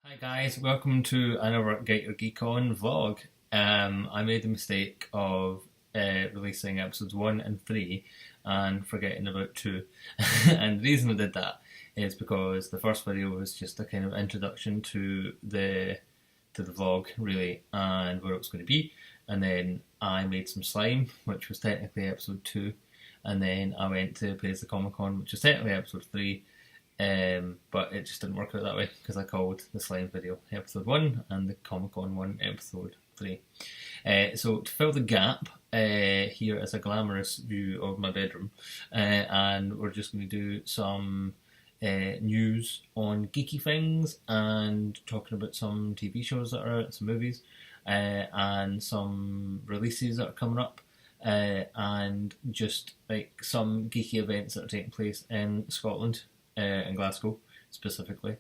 Hi guys, welcome to another Get Your Geek On vlog. I made the mistake of releasing episodes 1 and 3 and forgetting about 2. And the reason I did that is because the first video was just a kind of introduction to the vlog really and where it was going to be. And then I made some slime, which was technically episode 2. And then I went to Plays the Comic Con, which was technically episode 3. But it just didn't work out that way because I called the slime video episode 1 and the Comic Con one episode 3. So to fill the gap, here is a glamorous view of my bedroom, and we're just going to do some news on geeky things and talking about some TV shows that are out, some movies, and some releases that are coming up. And just like some geeky events that are taking place in Scotland, in Glasgow specifically,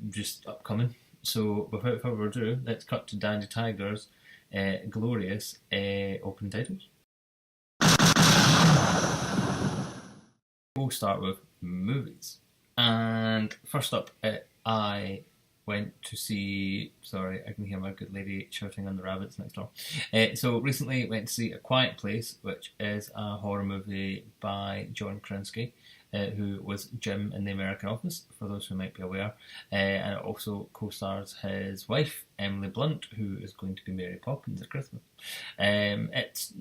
just upcoming. So without further ado, let's cut to Dandy Tiger's glorious opening titles. We'll start with movies. And first up, I went to see... Sorry, I can hear my good lady shouting on the rabbits next door. So recently went to see A Quiet Place, which is a horror movie by John Krasinski, who was Jim in The American Office, for those who might be aware. And it also co-stars his wife, Emily Blunt, who is going to be Mary Poppins at Christmas. It's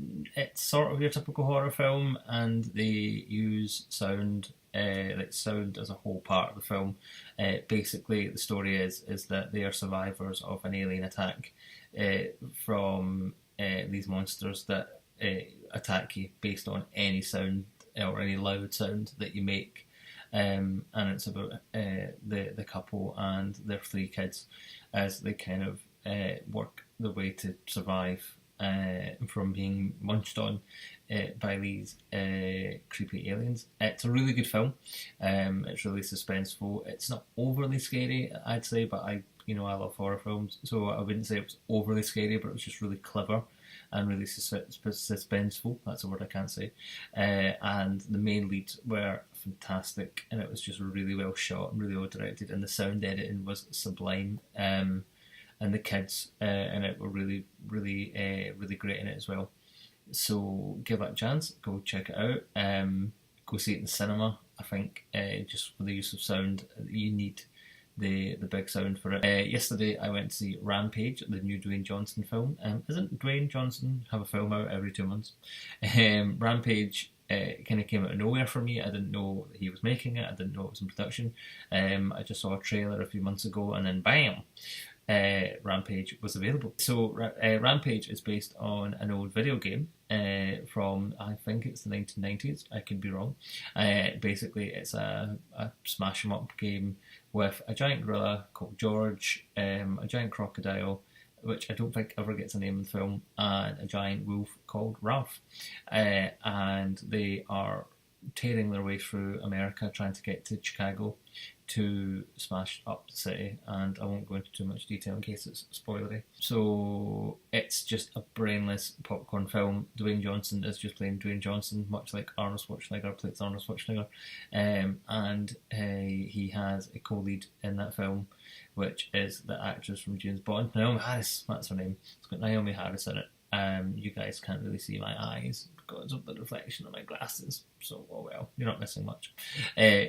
sort of your typical horror film, and they use sound, like sound as a whole part of the film. Basically, the story is that they are survivors of an alien attack from these monsters that attack you based on any sound or any loud sound that you make, and it's about the couple and their 3 kids as they kind of work their way to survive from being munched on by these creepy aliens. It's a really good film. It's really suspenseful. It's not overly scary, I'd say, but I love horror films, so I wouldn't say it was overly scary, but it was just really clever and really suspenseful. That's a word I can't say. And the main leads were fantastic, and it was just really well shot and really well directed, and the sound editing was sublime. And the kids in it were really great in it as well. So give that a chance. Go check it out. Go see it in the cinema. I think just for the use of sound, you need the big sound for it. Yesterday I went to see Rampage, the new Dwayne Johnson film. Isn't Dwayne Johnson have a film out every 2 months? Rampage kind of came out of nowhere for me. I didn't know that he was making it. I didn't know it was in production. I just saw a trailer a few months ago, and then bam, Rampage was available. So Rampage is based on an old video game from, I think it's the 1990s, I could be wrong. Basically it's a smash 'em up game with a giant gorilla called George, a giant crocodile, which I don't think ever gets a name in the film, and a giant wolf called Ralph. And they are tearing their way through America, trying to get to Chicago to smash up the city, and I won't go into too much detail in case it's spoilery. So it's just a brainless popcorn film. Dwayne Johnson is just playing Dwayne Johnson, much like Arnold Schwarzenegger plays Arnold Schwarzenegger, and he has a co-lead in that film, which is the actress from James Bond, Naomi Harris. That's her name. It's got Naomi Harris in it. You guys can't really see my eyes because of the reflection of my glasses, so oh well, you're not missing much.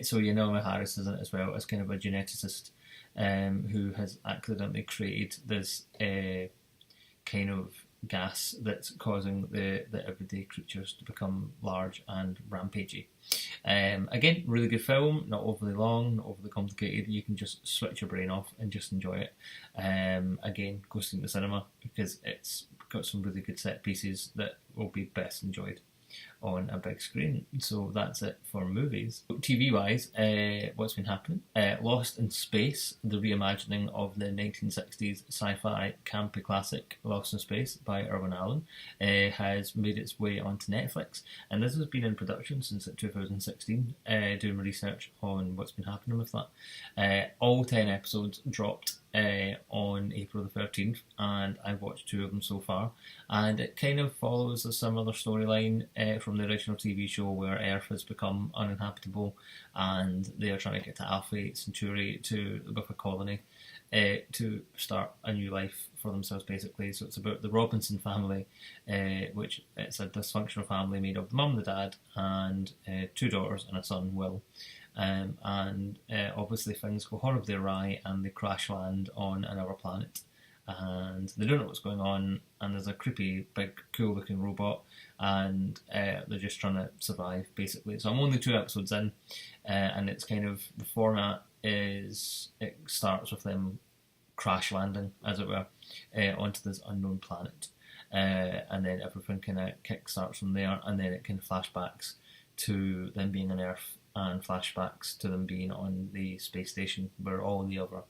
So Naomi Harris is in it as well, as kind of a geneticist who has accidentally created this kind of gas that's causing the everyday creatures to become large and rampagey. Again, really good film, not overly long, not overly complicated. You can just switch your brain off and just enjoy it. Again, go see it in the cinema because it's got some really good set pieces that will be best enjoyed on a big screen. So that's it for movies. TV wise, what's been happening? Lost in Space, the reimagining of the 1960s sci-fi campy classic Lost in Space by Irwin Allen, has made its way onto Netflix, and this has been in production since 2016, doing research on what's been happening with that. All 10 episodes dropped on April the 13th, and I've watched 2 of them so far. And it kind of follows a similar storyline from the original TV show, where Earth has become uninhabitable, and they are trying to get to Alpha Centauri with a colony to start a new life for themselves, basically. So it's about the Robinson family, which it's a dysfunctional family made of the mum, the dad, and 2 daughters and a son, Will. And obviously things go horribly awry, and they crash land on another planet, and they don't know what's going on, and there's a creepy, big, cool looking robot, and they're just trying to survive, basically. So I'm only 2 episodes in, and it's kind of, the format is, it starts with them crash landing, as it were, onto this unknown planet, and then everything kind of kick-starts from there, and then it kind of flashbacks to them being on Earth, and flashbacks to them being on the space station where all the other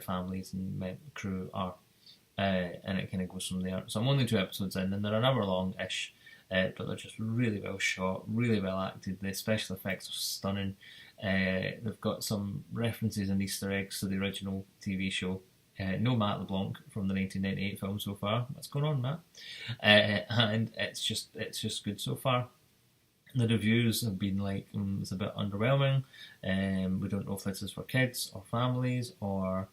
families and crew are, and it kind of goes from there. So I'm only 2 episodes in, and they're an hour long-ish, but they're just really well shot, really well acted. The special effects are stunning. They've got some references and Easter eggs to the original TV show. No Matt LeBlanc from the 1998 film so far. What's going on, Matt? And it's just good so far. The reviews have been like, it's a bit underwhelming. We don't know if this is for kids or families or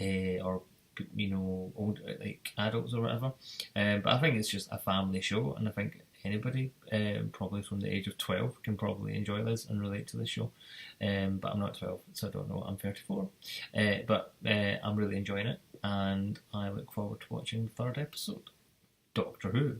old, like adults or whatever. But I think it's just a family show, and I think anybody, probably from the age of 12, can probably enjoy this and relate to this show. But I'm not 12, so I don't know. I'm 34. But I'm really enjoying it, and I look forward to watching the 3rd episode. Doctor Who.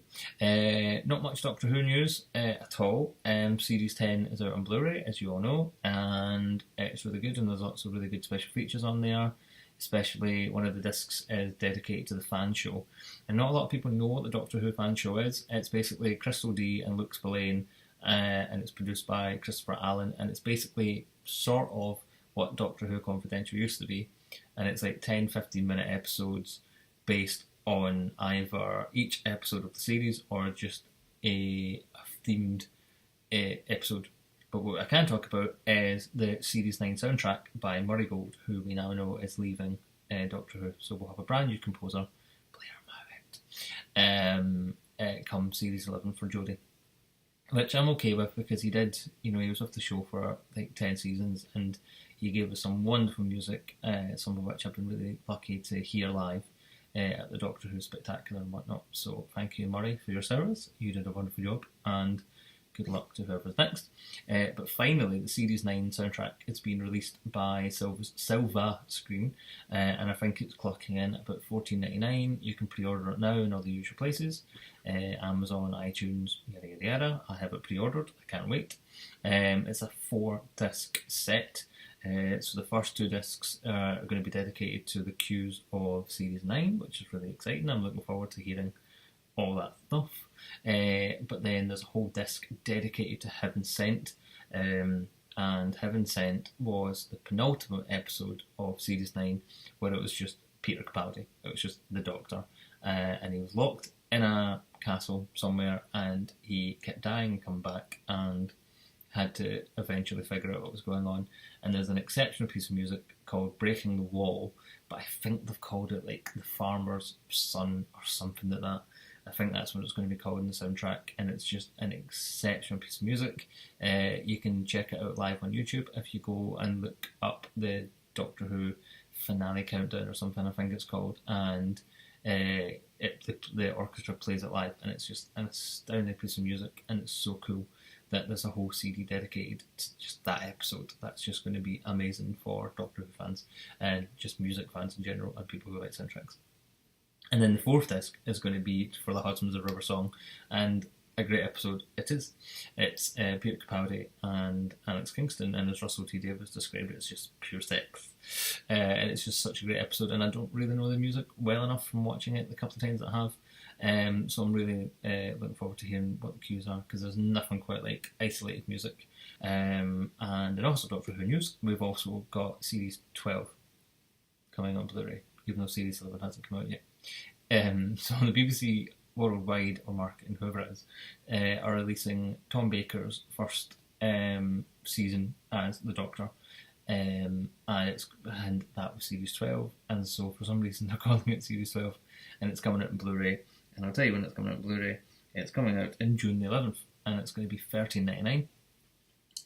Not much Doctor Who news at all. Series 10 is out on Blu-ray, as you all know, and it's really good, and there's lots of really good special features on there. Especially one of the discs is dedicated to the fan show. And not a lot of people know what the Doctor Who fan show is. It's basically Crystal D and Luke Spillane, and it's produced by Christopher Allen, and it's basically sort of what Doctor Who Confidential used to be. And it's like 10-15 minute episodes based on either each episode of the series or just a themed episode. But what I can talk about is the Series 9 soundtrack by Murray Gold, who we now know is leaving Doctor Who. So we'll have a brand new composer, Blair Mowat, come Series 11 for Jodie. Which I'm okay with, because he did, he was with the show for like 10 seasons, and he gave us some wonderful music, some of which I've been really lucky to hear live at the Doctor Who Spectacular and whatnot. So thank you, Murray, for your service. You did a wonderful job, and good luck to whoever's next. But finally, the Series 9 soundtrack is being released by Silva Screen, and I think it's clocking in at about $14.99. You can pre-order it now in all the usual places. Amazon, iTunes, yada yada yada. I have it pre-ordered. I can't wait. It's a 4-disc set. So the first 2 discs are going to be dedicated to the cues of Series 9, which is really exciting. I'm looking forward to hearing all that stuff. But then there's a whole disc dedicated to Heaven Sent, and Heaven Sent was the penultimate episode of Series 9, where it was just Peter Capaldi. It was just the Doctor, and he was locked in a castle somewhere, and he kept dying and coming back, and had to eventually figure out what was going on. And there's an exceptional piece of music called Breaking the Wall, but I think they've called it like The Farmer's Son or something like that. I think that's what it's going to be called in the soundtrack, and it's just an exceptional piece of music. You can check it out live on YouTube if you go and look up the Doctor Who finale countdown or something, I think it's called, and the orchestra plays it live, and it's just an astounding piece of music, and it's so cool that there's a whole CD dedicated to just that episode. That's just going to be amazing for Doctor Who fans, and just music fans in general, and people who like soundtracks. And then the 4th disc is going to be for the Husbands of River Song, and a great episode it is. It's Peter Capaldi and Alex Kingston, and as Russell T Davies described it, it's just pure sex. And it's just such a great episode, and I don't really know the music well enough from watching it the couple of times that I have. So I'm really looking forward to hearing what the cues are, because there's nothing quite like isolated music. And then also Doctor Who news, we've also got Series 12 coming on Blu-ray, even though Series 11 hasn't come out yet. So the BBC Worldwide, or Marketing, whoever it is, are releasing Tom Baker's first season as the Doctor, and that was Series 12, and so for some reason they're calling it Series 12, and it's coming out in Blu-ray. And I'll tell you when it's coming out in Blu-ray. It's coming out in June the 11th, and it's going to be $13.99.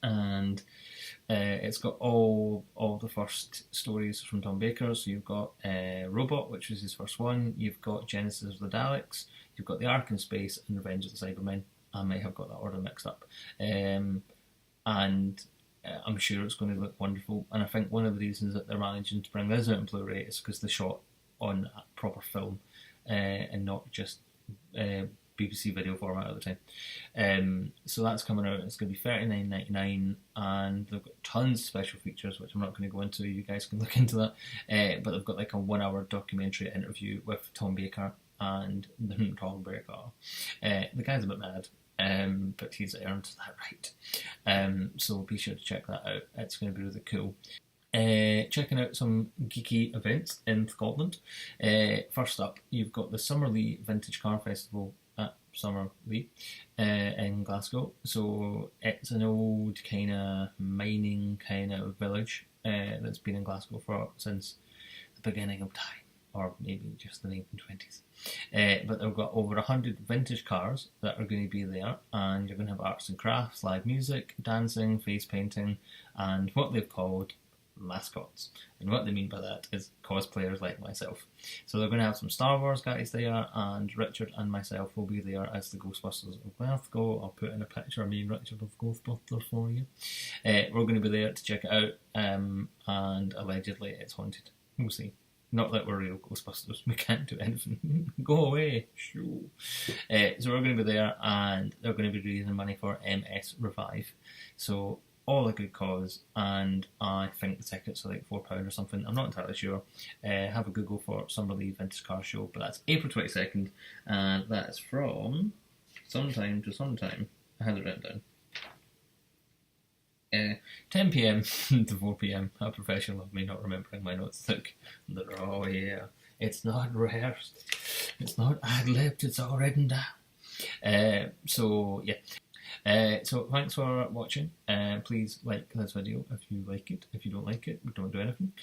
And it's got all the first stories from Tom Baker. So you've got Robot, which was his first one. You've got Genesis of the Daleks. You've got The Ark in Space and Revenge of the Cybermen. I may have got that order mixed up. And I'm sure it's going to look wonderful. And I think one of the reasons that they're managing to bring this out in Blu-ray is because they shot on a proper film and not just BBC video format at the time. So that's coming out. It's going to be $39.99, and they've got tons of special features, which I'm not going to go into. You guys can look into that. But they've got like a 1-hour documentary interview with Tom Baker and Tom Baker. The guy's a bit mad. But he's earned that right. So be sure to check that out. It's going to be really cool. Checking out some geeky events in Scotland. First up, you've got the Summerlee Vintage Car Festival at Summerlee in Glasgow. So it's an old kind of mining kind of village that's been in Glasgow since the beginning of time, or maybe just the 1920s. But they've got over 100 vintage cars that are going to be there, and you're going to have arts and crafts, live music, dancing, face painting, and what they've called mascots. And what they mean by that is cosplayers like myself. So they're going to have some Star Wars guys there, and Richard and myself will be there as the Ghostbusters of Glasgow. I'll put in a picture of me and Richard of Ghostbusters for you. We're going to be there to check it out, and allegedly it's haunted. We'll see. Not that we're real Ghostbusters, we can't do anything. Go away, shoo. So we're going to be there, and they're going to be raising money for MS Revive. So all a good cause, and I think the tickets are like £4 or something. I'm not entirely sure. Have a Google for Summerlee Vintage Car Show, but that's April 22nd, and that's from sometime to sometime. I had it written down. 10 p.m. to 4 p.m. How professional of me not remembering my notes. Look, oh yeah, it's not rehearsed, it's not ad-libbed, it's all written down. So yeah. So thanks for watching. Please like this video if you like it. If you don't like it, don't do anything.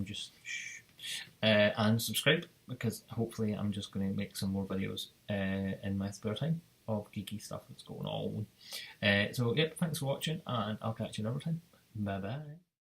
Just shh. And subscribe, because hopefully I'm just going to make some more videos in my spare time of geeky stuff that's going on. So yep, thanks for watching, and I'll catch you another time. Bye bye.